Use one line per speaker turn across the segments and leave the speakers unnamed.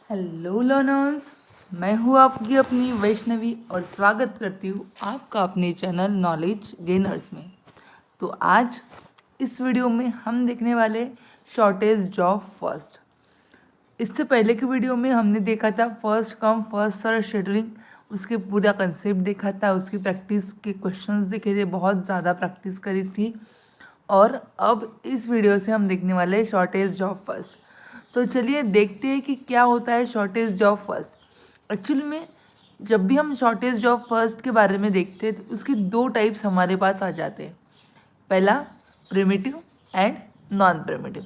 Hello learners, मैं हूँ आपकी अपनी वैष्णवी और स्वागत करती हूँ आपका अपने चैनल नॉलेज गेनर्स में। तो आज इस वीडियो में हम देखने वाले शॉर्टेज ऑफ फर्स्ट। इससे पहले की वीडियो में हमने देखा था first come first serve scheduling, उसके पूरा कंसेप्ट देखा था, उसकी प्रैक्टिस के क्वेश्चंस देखे थे, बहुत ज़्यादा प्रैक्टिस करी थी। और अब इस वीडियो से हम देखने वाले शॉर्टेज ऑफ फर्स्ट। तो चलिए देखते हैं कि क्या होता है शॉर्टेज ऑफ फर्स्ट। एक्चुअली में जब भी हम शॉर्टेज ऑफ फर्स्ट के बारे में देखते हैं तो उसके दो टाइप्स हमारे पास आ जाते हैं। पहला primitive and non primitive.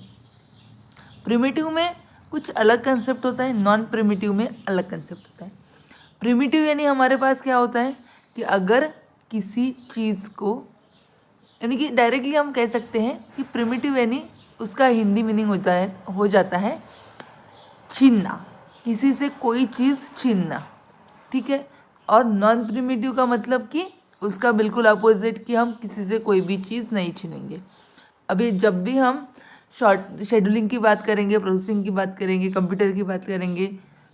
Primitive में कुछ अलग कंसेप्ट होता है, नॉन प्रिमिटिव में अलग कंसेप्ट होता है। प्रिमिटिव यानी हमारे पास क्या होता है कि अगर किसी चीज़ को, यानी कि डायरेक्टली हम कह सकते हैं कि प्रिमिटिव यानी उसका हिंदी मीनिंग हो जाता है छीनना, किसी से कोई चीज़ छीनना, ठीक है। और नॉन प्रिमिटिव का मतलब कि उसका बिल्कुल अपोजिट, कि हम किसी से कोई भी चीज़ नहीं छीनेंगे। अभी जब भी हम शॉर्ट शेड्यूलिंग की बात करेंगे, प्रोसेसिंग की बात करेंगे, कंप्यूटर की बात करेंगे,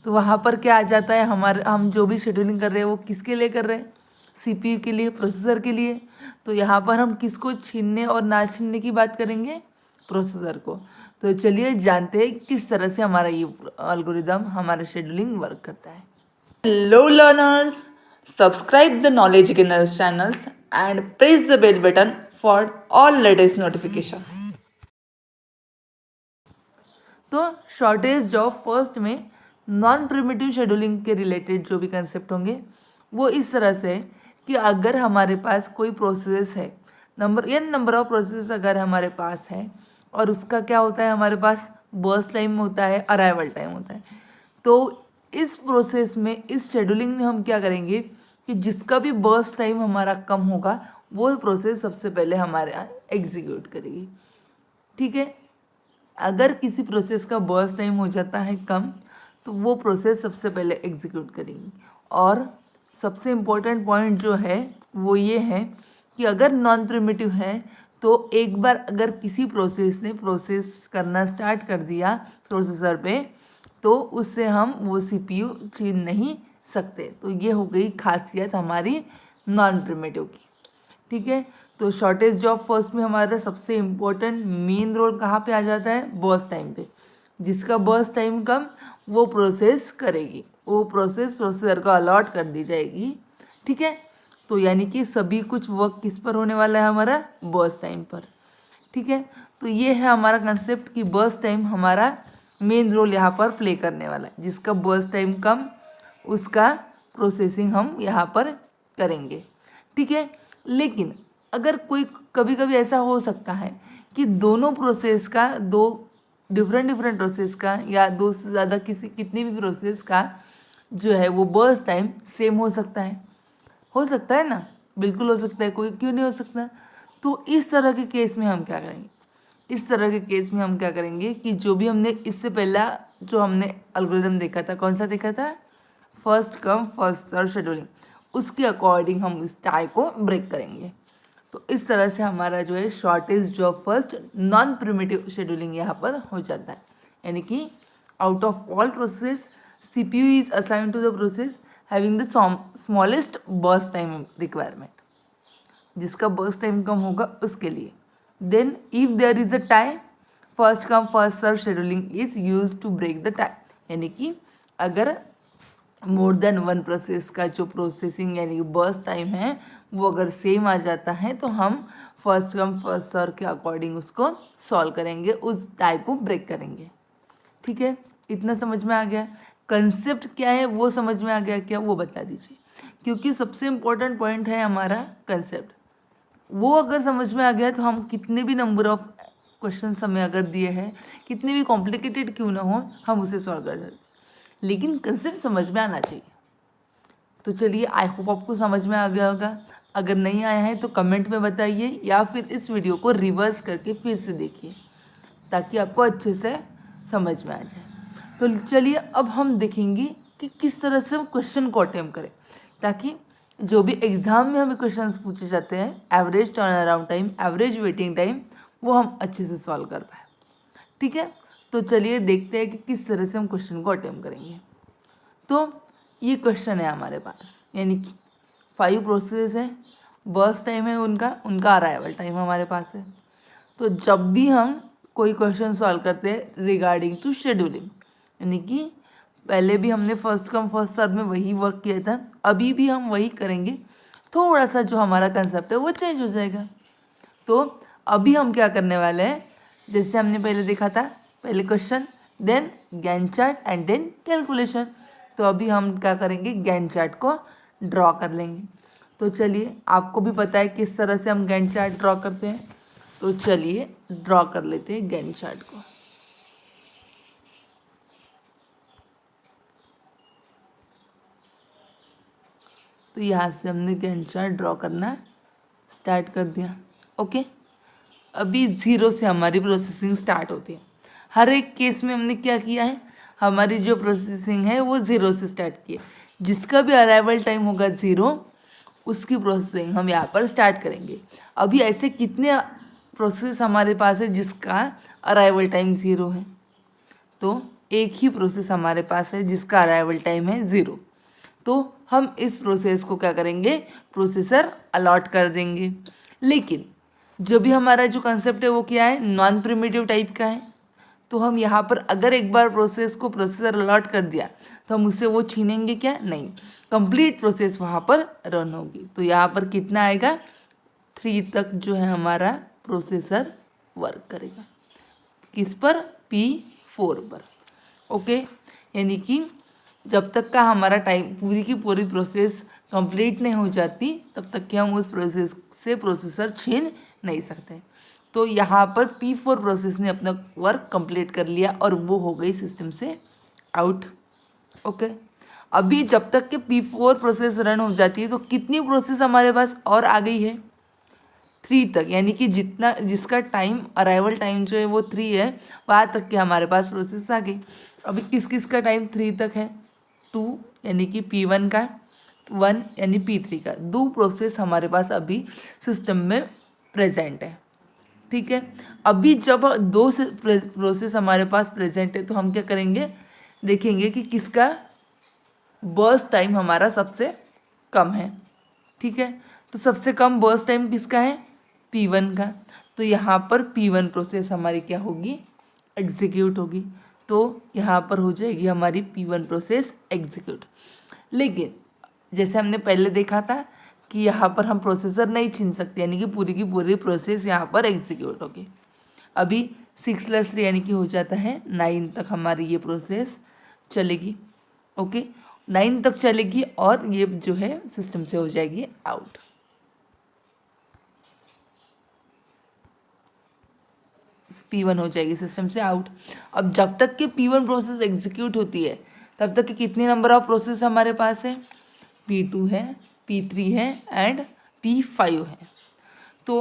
तो वहाँ पर क्या आ जाता है, हम जो भी शेड्यूलिंग कर रहे हैं वो किसके लिए कर रहे हैं, सीपीयू के लिए, प्रोसेसर के लिए। तो यहाँ पर हम किसको छीनने और ना छीनने की बात करेंगे, प्रोसेसर को। तो चलिए जानते हैं किस तरह से हमारा ये एल्गोरिदम, हमारा शेड्यूलिंग वर्क करता है। Hello learners, subscribe the knowledge gainers channels and press the bell button for all latest notification. तो शॉर्टेज ऑफ फर्स्ट में नॉन प्रिमिटिव शेड्यूलिंग के रिलेटेड जो भी कंसेप्ट होंगे वो इस तरह से है कि अगर हमारे पास कोई प्रोसेस है, नंबर ऑफ प्रोसेस अगर हमारे पास है और उसका क्या होता है, हमारे पास बर्स्ट टाइम होता है, अराइवल टाइम होता है। तो इस प्रोसेस में, इस शेड्यूलिंग में हम क्या करेंगे कि जिसका भी बर्स्ट टाइम हमारा कम होगा वो प्रोसेस सबसे पहले हमारे एग्जीक्यूट करेगी, ठीक है। अगर किसी प्रोसेस का बर्स्ट टाइम हो जाता है कम तो वो प्रोसेस सबसे पहले एग्जीक्यूट करेंगी। और सबसे इम्पोर्टेंट पॉइंट जो है वो ये है कि अगर नॉन प्रिमिटिव है तो एक बार अगर किसी प्रोसेस ने प्रोसेस करना स्टार्ट कर दिया प्रोसेसर पे, तो उससे हम वो सीपीयू छीन नहीं सकते। तो ये हो गई खासियत हमारी नॉन प्रिमिटिव की, ठीक है। तो शॉर्टेज ऑफ फर्स्ट में हमारा सबसे इम्पोर्टेंट मेन रोल कहाँ पे आ जाता है, बर्स्ट टाइम पे। जिसका बर्स्ट टाइम कम वो प्रोसेस करेगी, वो प्रोसेस प्रोसेसर को अलॉट कर दी जाएगी, ठीक है। तो यानी कि सभी कुछ वर्क किस पर होने वाला है, हमारा बर्स्ट टाइम पर, ठीक है। तो ये है हमारा कंसेप्ट कि बर्स्ट टाइम हमारा मेन रोल यहाँ पर प्ले करने वाला है। जिसका बर्स्ट टाइम कम उसका प्रोसेसिंग हम यहाँ पर करेंगे, ठीक है। लेकिन अगर कोई कभी कभी ऐसा हो सकता है कि दोनों प्रोसेस का, दो डिफरेंट प्रोसेस का या दो से ज़्यादा कितनी भी प्रोसेस का जो है वो बर्स्ट टाइम सेम हो सकता है ना, बिल्कुल हो सकता है, कोई क्यों नहीं हो सकता। तो इस तरह के केस में हम क्या करेंगे, कि जो भी हमने इससे पहला जो हमने एल्गोरिथम देखा था, कौन सा देखा था, first come first serve scheduling, उसके अकॉर्डिंग हम इस टाई को ब्रेक करेंगे। तो इस तरह से हमारा जो है shortest job first non preemptive scheduling यहाँ पर हो जाता है। यानी कि out of all process CPU is assigned to the process having the smallest burst time requirement, जिसका बर्स्ट टाइम कम होगा उसके लिए। Then if there is a tie, first come first serve scheduling is used to break the tie. यानी कि अगर more than one process का जो प्रोसेसिंग यानी कि बर्स्ट टाइम है वो अगर सेम आ जाता है तो हम फर्स्ट कम फर्स्ट सर्व के अकॉर्डिंग उसको सॉल्व करेंगे, उस टाई को ब्रेक करेंगे, ठीक है। इतना समझ में आ गया, कंसेप्ट क्या है वो समझ में आ गया क्या, वो बता दीजिए, क्योंकि सबसे इम्पोर्टेंट पॉइंट है हमारा कंसेप्ट। वो अगर समझ में आ गया तो हम कितने भी नंबर ऑफ क्वेश्चन हमें अगर दिए हैं, कितने भी कॉम्प्लिकेटेड क्यों ना हो, हम उसे सॉल्व कर सकते, लेकिन कंसेप्ट समझ में आना चाहिए। तो चलिए, आई होप आपको समझ में आ गया होगा। अगर नहीं आया है तो कमेंट में बताइए या फिर इस वीडियो को रिवर्स करके फिर से देखिए ताकि आपको अच्छे से समझ में आ जाए। तो चलिए अब हम देखेंगे कि किस तरह से हम क्वेश्चन को अटेम्प्ट करें, ताकि जो भी एग्ज़ाम में हमें क्वेश्चंस पूछे जाते हैं, average turn around time, average waiting time, वो हम अच्छे से सॉल्व कर पाए, ठीक है। तो चलिए देखते हैं कि किस तरह से हम क्वेश्चन को अटेम्प्ट करेंगे। तो ये क्वेश्चन है हमारे पास, यानी कि 5 प्रोसेस है, बर्स्ट टाइम है उनका अराइवल टाइम हमारे पास है। तो जब भी हम कोई क्वेश्चन सॉल्व करते हैं रिगार्डिंग टू शेड्यूलिंग, यानी कि पहले भी हमने फर्स्ट कम फर्स्ट सर्व में वही वर्क किया था, अभी भी हम वही करेंगे, थोड़ा सा जो हमारा कंसेप्ट है वो चेंज हो जाएगा। तो अभी हम क्या करने वाले हैं, जैसे हमने पहले देखा था, पहले question, then Gantt chart and then calculation. तो अभी हम क्या करेंगे, गैंट चार्ट को ड्रॉ कर लेंगे। तो चलिए, आपको भी पता है किस तरह से हम गैंट चार्ट ड्रॉ करते हैं, तो चलिए ड्रॉ कर लेते हैं गैंट चार्ट को। तो यहाँ से हमने गैंट चार्ट ड्रॉ करना स्टार्ट कर दिया। ओके, अभी 0 से हमारी प्रोसेसिंग स्टार्ट होती है। हर एक केस में हमने क्या किया है, हमारी जो प्रोसेसिंग है वो 0 से स्टार्ट की है। जिसका भी अराइवल टाइम होगा 0, उसकी प्रोसेसिंग हम यहाँ पर स्टार्ट करेंगे। अभी ऐसे कितने प्रोसेस हमारे पास है जिसका अराइवल टाइम 0 है? तो एक ही प्रोसेस हमारे पास है जिसका अराइवल टाइम है 0। तो हम इस प्रोसेस को क्या करेंगे, प्रोसेसर अलॉट कर देंगे। लेकिन जो भी हमारा जो कंसेप्ट है वो क्या है, नॉन प्रिमिटिव टाइप का है। तो हम यहाँ पर अगर एक बार प्रोसेस को प्रोसेसर अलॉट कर दिया तो हम उससे वो छीनेंगे क्या? नहीं, कंप्लीट प्रोसेस वहाँ पर रन होगी। तो यहाँ पर कितना आएगा, 3 तक जो है हमारा प्रोसेसर वर्क करेगा। किस पर? P4 पर। ओके, यानी कि जब तक का हमारा टाइम पूरी की पूरी प्रोसेस कंप्लीट नहीं हो जाती तब तक कि हम उस प्रोसेस से प्रोसेसर छीन नहीं सकते। तो यहाँ पर P4 प्रोसेस ने अपना वर्क कंप्लीट कर लिया और वो हो गई सिस्टम से आउट। ओके, अभी जब तक कि P4 प्रोसेस रन हो जाती है तो कितनी प्रोसेस हमारे पास और आ गई है? 3 तक, यानी कि जिसका टाइम अराइवल टाइम जो है वो 3 है, वहाँ तक के हमारे पास प्रोसेस आ गई। अभी किस किस का टाइम 3 तक है? 2 यानी कि P1 का, 1 यानी P3 का। 2 प्रोसेस हमारे पास अभी सिस्टम में प्रेजेंट है। ठीक है, अभी जब 2 से प्रोसेस हमारे पास प्रेजेंट है तो हम क्या करेंगे, देखेंगे कि किसका बर्स्ट टाइम हमारा सबसे कम है। ठीक है, तो सबसे कम बर्स्ट टाइम किसका है? P1 का। तो यहाँ पर P1 प्रोसेस हमारी क्या होगी, एग्जीक्यूट होगी। तो यहाँ पर हो जाएगी हमारी P1 प्रोसेस एग्जीक्यूट। लेकिन जैसे हमने पहले देखा था कि यहाँ पर हम प्रोसेसर नहीं छीन सकते, यानी कि पूरी की पूरी प्रोसेस यहाँ पर एग्जीक्यूट होगी। अभी 6 + 3 यानी कि हो जाता है 9 तक हमारी ये प्रोसेस चलेगी। ओके, 9 तक चलेगी और ये जो है सिस्टम से हो जाएगी आउट। P1 हो जाएगी सिस्टम से आउट। अब जब तक कि P1 प्रोसेस एग्जीक्यूट होती है तब तक कि कितने नंबर ऑफ प्रोसेस हमारे पास है? P2 है, P3 है एंड P5 है। तो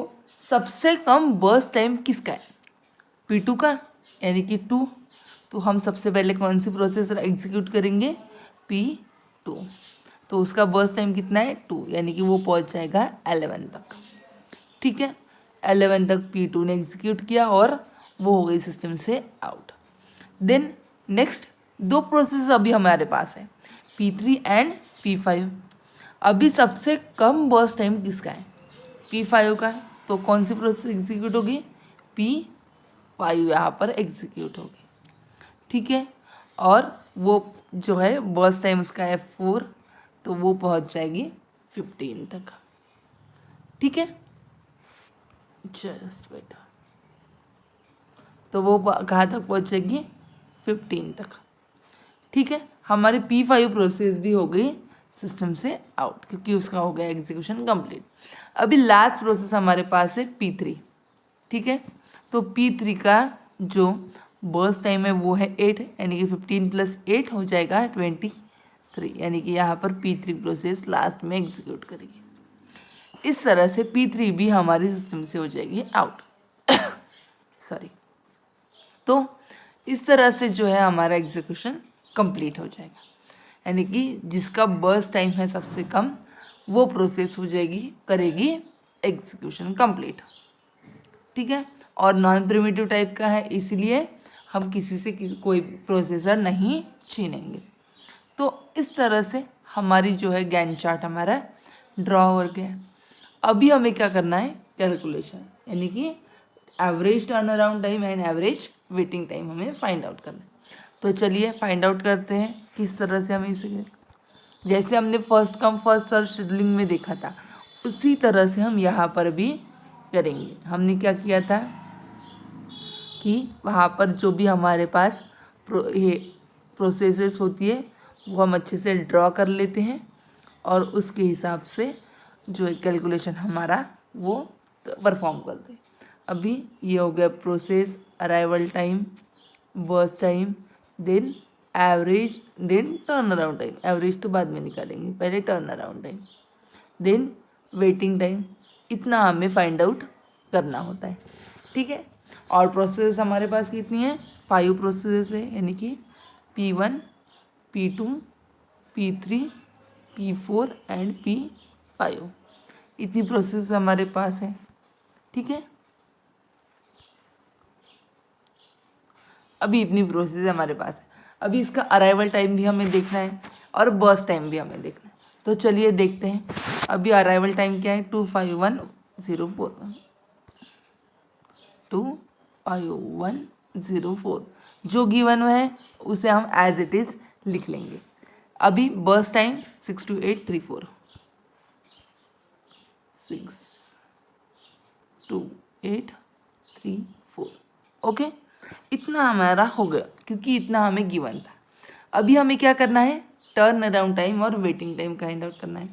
सबसे कम बर्स्ट टाइम किसका है? P2 का, यानी कि 2। तो हम सबसे पहले कौन सी प्रोसेस एग्जीक्यूट करेंगे? P2। तो उसका बर्स्ट टाइम कितना है? 2, यानी कि वो पहुंच जाएगा 11 तक। ठीक है, 11 तक P2 ने एग्जीक्यूट किया और वो हो गई सिस्टम से आउट। देन नेक्स्ट 2 प्रोसेस अभी हमारे पास है, P3 एंड P5। अभी सबसे कम बर्स्ट टाइम किसका है? P5 का। तो कौन सी प्रोसेस एग्जीक्यूट होगी? P5 यहाँ पर एग्जीक्यूट होगी। ठीक है, और वो जो है बर्स्ट टाइम उसका है 4, तो वो पहुँच जाएगी 15 तक। ठीक है, जस्ट वेट। तो वो कहाँ तक पहुँचेगी? 15 तक। ठीक है, हमारी P5 प्रोसेस भी हो गई सिस्टम से आउट क्योंकि उसका हो गया एग्जीक्यूशन कंप्लीट। अभी लास्ट प्रोसेस हमारे पास है P3। ठीक है, तो P3 का जो बर्स्ट टाइम है वो है 8, यानी कि 15 + 8 हो जाएगा 23, यानी कि यहाँ पर P3 प्रोसेस लास्ट में एग्जीक्यूट करेगी। इस तरह से P3 भी हमारी सिस्टम से हो जाएगी आउट। सॉरी। तो इस तरह से जो है हमारा एग्जीक्यूशन कंप्लीट हो जाएगा, यानी कि जिसका बर्स्ट टाइम है सबसे कम वो प्रोसेस हो जाएगी, करेगी एग्जीक्यूशन कंप्लीट। ठीक है, और नॉन प्रिमिटिव टाइप का है इसलिए हम किसी से कोई प्रोसेसर नहीं छीनेंगे। तो इस तरह से हमारी जो है गैंट चार्ट हमारा ड्रॉ हो गया। अभी हमें क्या करना है, कैलकुलेशन, यानी कि average turn around time and average waiting time हमें फाइंड आउट करना है। तो चलिए फाइंड आउट करते हैं किस तरह से हमें इसे, जैसे हमने first come first serve scheduling में देखा था उसी तरह से हम यहाँ पर भी करेंगे। हमने क्या किया था कि वहाँ पर जो भी हमारे पास प्रोसेसेस होती है वो हम अच्छे से ड्रॉ कर लेते हैं और उसके हिसाब से जो कैलकुलेशन हमारा वो परफॉर्म करते हैं। अभी ये हो गया process, arrival time, burst time, then average, then turn around time. Average तो बाद में निकालेंगे, पहले turn around time, then waiting time. इतना हमें फाइंड आउट करना होता है, ठीक है। और प्रोसेस हमारे पास कितनी है, 5 प्रोसेस है, यानी कि P1, P2, P3, P4 and P5। इतनी प्रोसेस हमारे पास है, ठीक है। अभी इतनी प्रोसेस हमारे पास है। अभी इसका अराइवल टाइम भी हमें देखना है और बर्स्ट टाइम भी हमें देखना है। तो चलिए देखते हैं। अभी अराइवल टाइम क्या है, 25104, 25104 जो गिवन है उसे हम एज इट इज़ लिख लेंगे। अभी बर्स्ट टाइम 62834, 62834, ओके। इतना हमारा हो गया क्योंकि इतना हमें गिवन था। अभी हमें क्या करना है, टर्न अराउंड टाइम और वेटिंग टाइम फाइंड आउट करना है।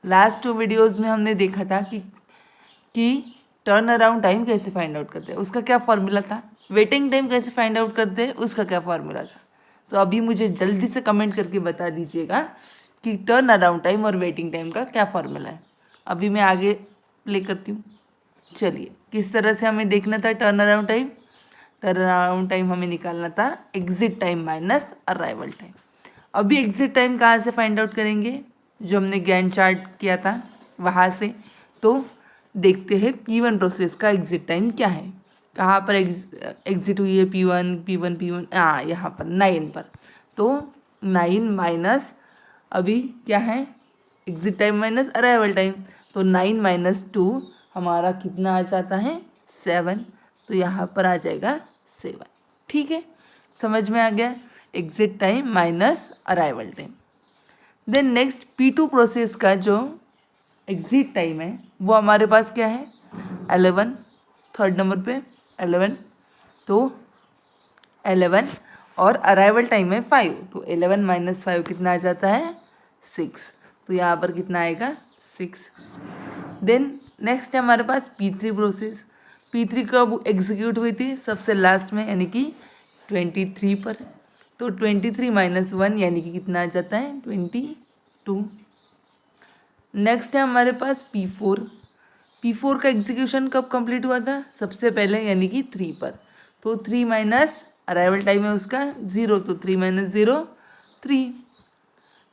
लास्ट 2 वीडियोस में हमने देखा था कि टर्न अराउंड टाइम कैसे फाइंड आउट करते हैं, उसका क्या फॉर्मूला था, वेटिंग टाइम कैसे फाइंड आउट करते हैं उसका क्या फॉर्मूला था। तो अभी मुझे जल्दी से कमेंट करके बता दीजिएगा कि टर्न अराउंड टाइम और वेटिंग टाइम का क्या फॉर्मूला है। अभी मैं आगे प्ले करती हूँ। चलिए, किस तरह से हमें देखना था turn around time. Turn around time हमें निकालना था exit time minus arrival time. अभी एग्जिट टाइम कहाँ से फाइंड आउट करेंगे, जो हमने गैंट चार्ट किया था वहाँ से। तो देखते हैं P1 प्रोसेस का एग्जिट टाइम क्या है, कहाँ पर एग्जिट हुई है P1, हाँ यहाँ पर 9 पर। तो 9 माइनस अभी क्या है, exit time minus arrival time. तो 9 माइनस 2 हमारा कितना आ जाता है, 7। तो यहाँ पर आ जाएगा 7, ठीक है। समझ में आ गया, exit time minus arrival time. Then next P2 process का जो एग्जिट टाइम है वो हमारे पास क्या है, 11, थर्ड नंबर पे 11। तो 11 और अराइवल टाइम है 5। तो 11 माइनस 5 कितना आ जाता है, 6। तो यहाँ पर कितना आएगा, 6। देन नेक्स्ट है हमारे पास P3 प्रोसेस। P3 कब एग्जीक्यूट हुई थी, सबसे लास्ट में, यानी कि 23 पर। तो 23 माइनस 1 यानी कि कितना आ जाता है, 22। नेक्स्ट है हमारे पास P4। P4 का एग्जीक्यूशन कब कंप्लीट हुआ था, सबसे पहले, यानी कि 3 पर। तो 3 माइनस अराइवल टाइम है उसका 0, तो 3 माइनस 0 3।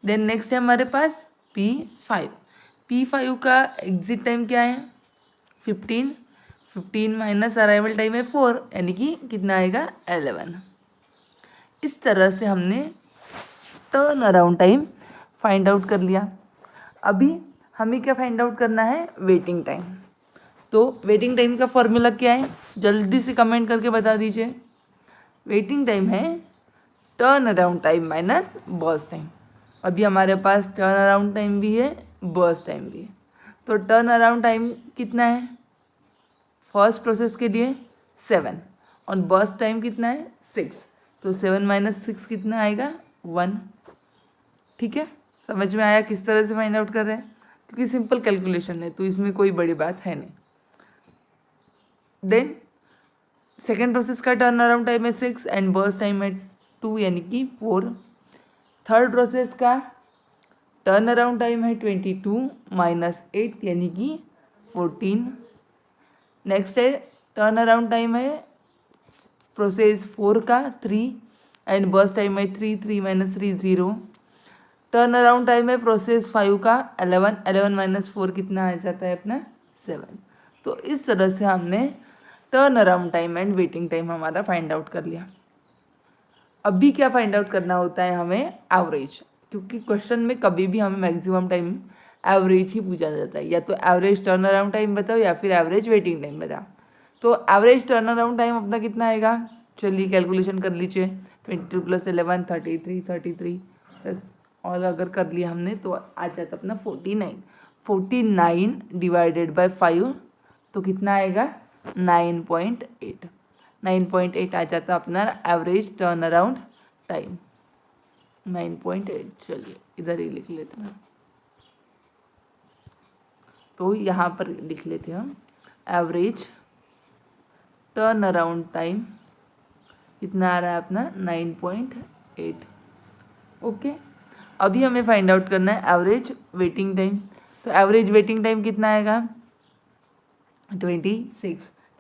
देन नेक्स्ट है हमारे पास P5। P5 का एग्जिट टाइम क्या है, 15। 15 माइनस अराइवल टाइम है 4, यानी कि कितना आएगा, 11। इस तरह से हमने turn around time find out कर लिया। अभी हमें क्या फाइंड आउट करना है, वेटिंग टाइम। तो वेटिंग टाइम का फॉर्मूला क्या है, जल्दी से कमेंट करके बता दीजिए। वेटिंग टाइम है turn around time minus burst time. अभी हमारे पास टर्न अराउंड टाइम भी है, बर्स्ट टाइम भी है। तो टर्न अराउंड टाइम कितना है, फर्स्ट प्रोसेस के लिए 7 और बर्स्ट टाइम कितना है, 6। तो 7 माइनस 6 कितना आएगा, 1, ठीक है। समझ में आया किस तरह से फाइंड आउट कर रहे हैं, क्योंकि सिंपल कैलकुलेशन है तो इसमें कोई बड़ी बात है नहीं। देन सेकेंड प्रोसेस का टर्न अराउंड टाइम है 6 एंड बर्स्ट टाइम है 2, यानी कि 4। थर्ड प्रोसेस का टर्न अराउंड टाइम है 22 माइनस 8, यानी कि 14। नेक्स्ट है टर्न अराउंड टाइम है प्रोसेस 4 का 3 एंड बर्स्ट टाइम है 3, 3 माइनस 3 0। टर्न अराउंड टाइम है प्रोसेस 5 का 11, 11 माइनस 4 कितना आ जाता है अपना, 7। तो इस तरह से हमने turn around time and waiting time हमारा फाइंड आउट कर लिया। अभी क्या फाइंड आउट करना होता है हमें, एवरेज, क्योंकि क्वेश्चन में कभी भी हमें मैक्सिमम टाइम एवरेज ही पूछा जाता है, या तो एवरेज टर्न अराउंड टाइम बताओ या फिर एवरेज वेटिंग टाइम बताओ। तो एवरेज टर्न अराउंड टाइम अपना कितना आएगा, चलिए कैलकुलेशन कर लीजिए। 22 + 11 33 प्लस और अगर कर लिया हमने तो आ जाता अपना 49 डिवाइडेड बाय 5 तो कितना आएगा 9.8 आ जाता अपना एवरेज टर्न अराउंड टाइम 9.8। चलिए इधर ही लिख लेते हैं, तो यहाँ पर लिख लेते हैं हम एवरेज टर्न अराउंड टाइम कितना आ रहा है अपना 9.8। ओके, अभी हमें फाइंड आउट करना है एवरेज वेटिंग टाइम। तो एवरेज वेटिंग टाइम कितना आएगा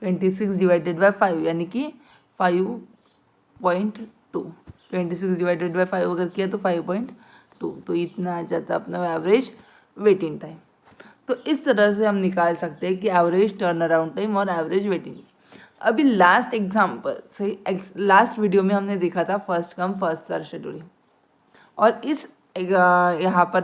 26 डिवाइडेड बाय 5 यानी कि 5.2। 26 डिवाइडेड बाय 5 अगर किया तो 5.2, तो इतना आ जाता अपना एवरेज वेटिंग टाइम। तो इस तरह से हम निकाल सकते हैं कि एवरेज टर्न अराउंड टाइम और एवरेज वेटिंग। अभी लास्ट एग्जाम्पल से लास्ट वीडियो में हमने देखा था first come first serve scheduling, और इस यहाँ पर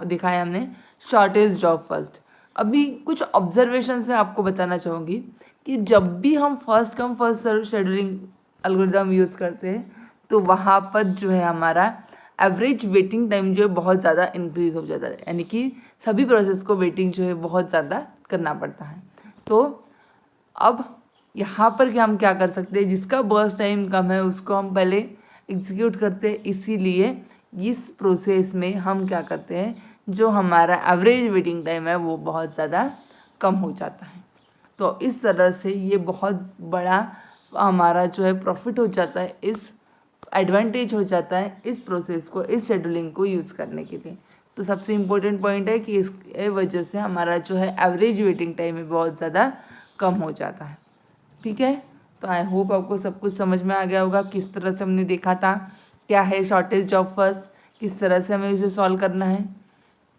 दिखाया हमने शॉर्टेज जॉब फर्स्ट। अभी कुछ ऑब्जर्वेशन से आपको बताना चाहूँगी कि जब भी हम first come first serve scheduling algorithm use करते हैं तो वहाँ पर जो है हमारा एवरेज वेटिंग टाइम जो है बहुत ज़्यादा इंक्रीज हो जाता है, यानी कि सभी प्रोसेस को वेटिंग जो है बहुत ज़्यादा करना पड़ता है। तो अब यहाँ पर हम क्या कर सकते हैं, जिसका बर्स्ट टाइम कम है उसको हम पहले एग्जीक्यूट करते हैं, इसीलिए इस प्रोसेस में हम क्या करते हैं, जो हमारा एवरेज वेटिंग टाइम है वो बहुत ज़्यादा कम हो जाता है। तो इस तरह से ये बहुत बड़ा हमारा जो है प्रॉफिट हो जाता है, इस एडवांटेज हो जाता है इस प्रोसेस को, इस शेड्यूलिंग को यूज़ करने के लिए। तो सबसे इम्पोर्टेंट पॉइंट है कि इस वजह से हमारा जो है एवरेज वेटिंग टाइम है बहुत ज़्यादा कम हो जाता है। ठीक है, तो आई होप आपको सब कुछ समझ में आ गया होगा, किस तरह से हमने देखा था क्या है शॉर्टेज जॉब फर्स्ट, किस तरह से हमें इसे सॉल्व करना है।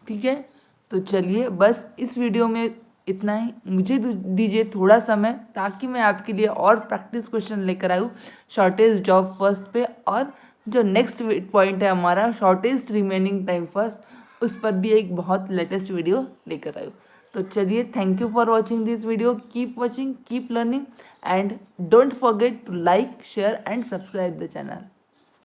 ठीक है, तो चलिए बस इस वीडियो में इतना ही। मुझे दीजिए थोड़ा समय ताकि मैं आपके लिए और प्रैक्टिस क्वेश्चन लेकर आऊँ शॉर्टेज जॉब फर्स्ट पे, और जो नेक्स्ट पॉइंट है हमारा शॉर्टेज रिमेनिंग टाइम फर्स्ट, उस पर भी एक बहुत लेटेस्ट वीडियो लेकर आऊँ। तो चलिए, thank you for watching this video, keep watching, keep learning, and don't forget to like, share and subscribe the channel.